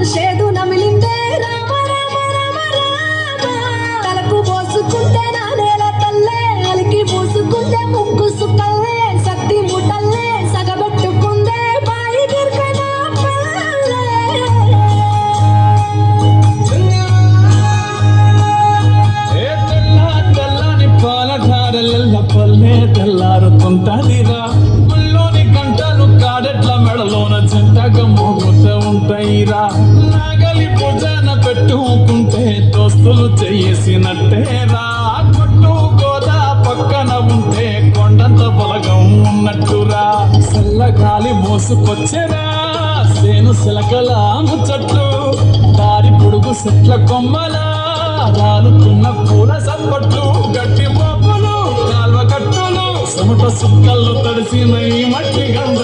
చేదు నమిలిందే రామ రామ రామ రామ తలకు పోసుకుంటే నా నేల తల్లే అలికి పూసుకుంటే ముగ్గు సుక్కల్లే సత్తి ముటల్లే సగబెట్టుకుందే బాయి గిర్కనా పల్లె తెల్లని పాలధారల పల్లె తెల్లారుతుంటదిరా గుళ్ళోని గంటలు కాడెట్ల మెడలోన జంటగా మోగుతూ ఉంటాయిరా నాగలి భుజాన పెట్టుకుంటే దోస్తులు చేసినట్టేరా కొట్టు గోదా పక్కన ఉంటే కొండంత బలగం ఉన్నట్టురా చల్లగాలి మోసుకొచ్చెరా సేను సిలకల ముచ్చట్లు దారి పొడుగు చెట్ల కొమ్మలా రాలుతున్న పూల సప్పట్లు గట్టి మోపులు కాల్వ కట్టులు సమట సుక్కలు తడిసిన ఈ మట్టి గంధ